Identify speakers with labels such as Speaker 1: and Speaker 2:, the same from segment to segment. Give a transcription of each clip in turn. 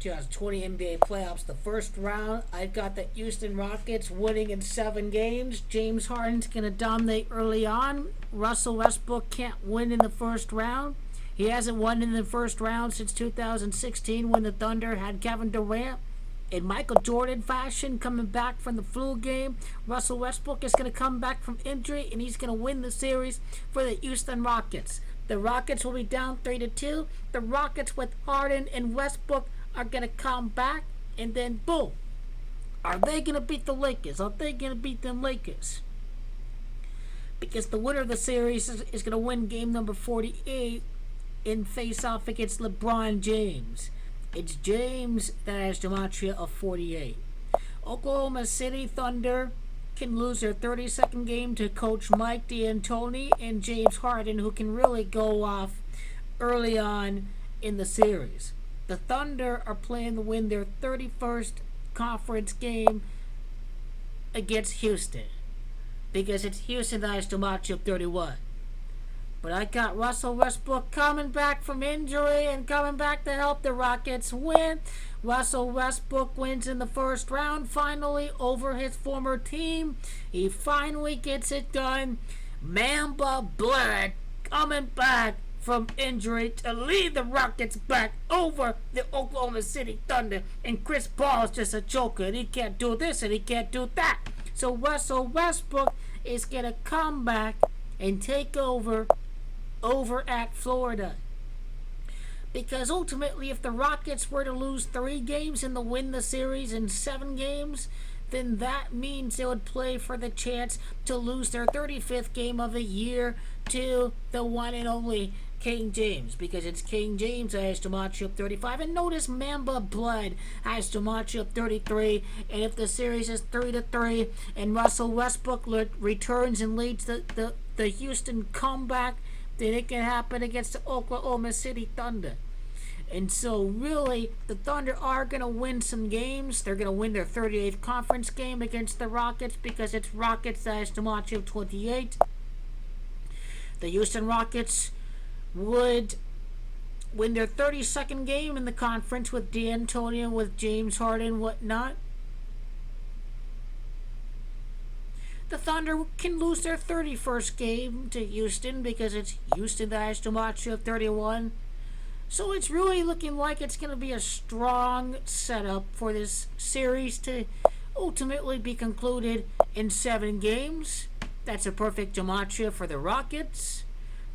Speaker 1: 2020 NBA playoffs, the first round. I've got the Houston Rockets winning in 7 games. James Harden's going to dominate early on. Russell Westbrook can't win in the first round. He hasn't won in the first round since 2016 when the Thunder had Kevin Durant. In Michael Jordan fashion, coming back from the flu game, Russell Westbrook is going to come back from injury, and he's going to win the series for the Houston Rockets. The Rockets will be down 3-2. The Rockets with Harden and Westbrook are going to come back, and then boom. Are they going to beat the Lakers? Are they going to beat them Lakers? Because the winner of the series is going to win game number 48 in face-off against LeBron James. It's James that has gematria of 48. Oklahoma City Thunder can lose their 32nd game to Coach Mike D'Antoni and James Harden, who can really go off early on in the series. The Thunder are planning to win their 31st conference game against Houston because it's Houston that has gematria of 31. But I got Russell Westbrook coming back from injury and coming back to help the Rockets win. Russell Westbrook wins in the first round finally over his former team. He finally gets it done. MAMBA Blood coming back from injury to lead the Rockets back over the Oklahoma City Thunder. And Chris Paul is just a joker, and he can't do this and he can't do that. So Russell Westbrook is going to come back and take over at Florida. Because ultimately, if the Rockets were to lose 3 games and to win the series in 7 games, then that means they would play for the chance to lose their 35th game of the year to the one and only King James, because it's King James that has gematria of 35. And notice MAMBA Blood has gematria of 33. And if the series is 3-3 and Russell Westbrook returns and leads the Houston comeback, then it can happen against the Oklahoma City Thunder. And so really, the Thunder are going to win some games. They're going to win their 38th conference game against the Rockets because it's Rockets that has gematria of 28. The Houston Rockets would win their 32nd game in the conference with D'Antoni, with James Harden and whatnot. The Thunder can lose their 31st game to Houston because it's Houston that has gematria of 31. So it's really looking like it's going to be a strong setup for this series to ultimately be concluded in 7 games. That's a perfect gematria for the Rockets.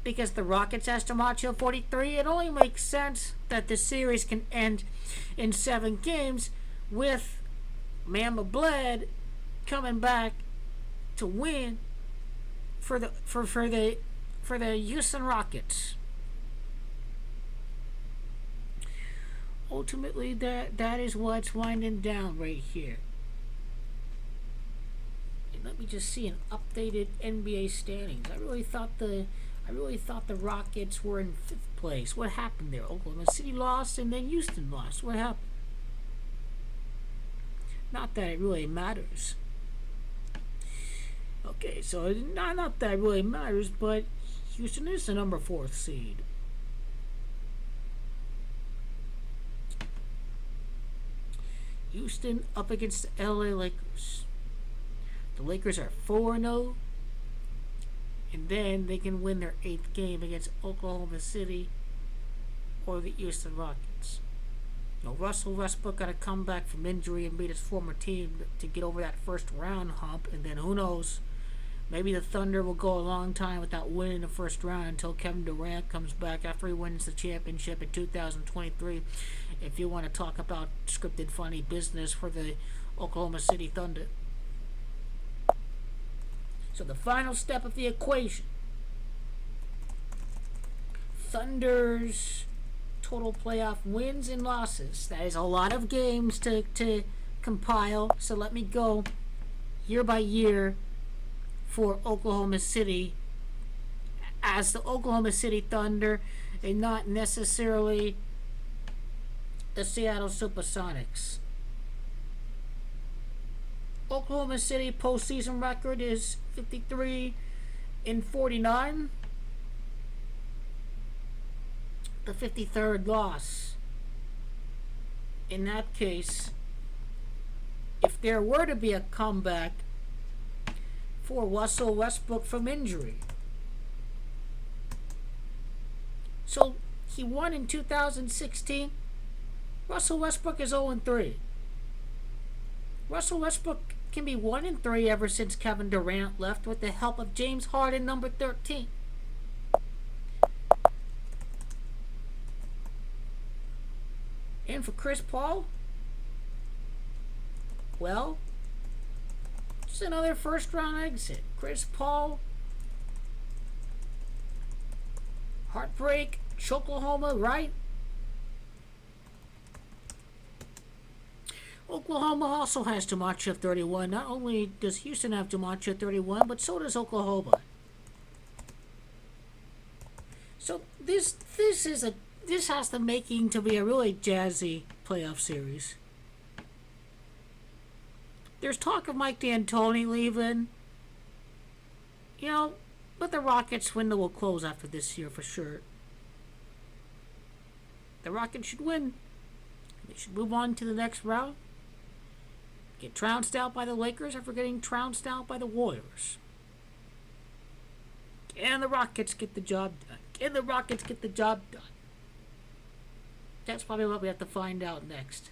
Speaker 1: Because the Rockets has gematria of 43, it only makes sense that the series can end in 7 games with MAMBA Blood coming back to win for the Houston Rockets. Ultimately, that is what's winding down right here. And let me just see an updated NBA standings. I really thought the Rockets were in 5th place. What happened there? Oklahoma City lost and then Houston lost. What happened? Not that it really matters. Okay, so not that it really matters, but Houston is the number 4th seed. Houston up against the LA Lakers. The Lakers are 4-0. And then they can win their 8th game against Oklahoma City or the Houston Rockets. Now, Russell Westbrook got to come back from injury and beat his former team to get over that first round hump. And then who knows? Maybe the Thunder will go a long time without winning the first round until Kevin Durant comes back after he wins the championship in 2023. If you want to talk about scripted funny business for the Oklahoma City Thunder. So the final step of the equation. Thunder's total playoff wins and losses. That is a lot of games to compile. So let me go year by year for Oklahoma City as the Oklahoma City Thunder and not necessarily the Seattle Supersonics. Oklahoma City postseason record is 53-49. The 53rd loss in that case, if there were to be a comeback for Russell Westbrook from injury. So he won in 2016. Russell Westbrook is 0-3. Russell Westbrook can be 1-3 ever since Kevin Durant left with the help of James Harden, number 13. And for Chris Paul, well, it's another first round exit. Chris Paul, heartbreak, Oklahoma, right? Oklahoma also has Dimancia 31. Not only does Houston have Dimancia 31, but so does Oklahoma. So this has the making to be a really jazzy playoff series. There's talk of Mike D'Antoni leaving. You know, but the Rockets' window will close after this year for sure. The Rockets should win. They should move on to the next round. Get trounced out by the Lakers after getting trounced out by the Warriors. Can the Rockets get the job done? Can the Rockets get the job done? That's probably what we have to find out next.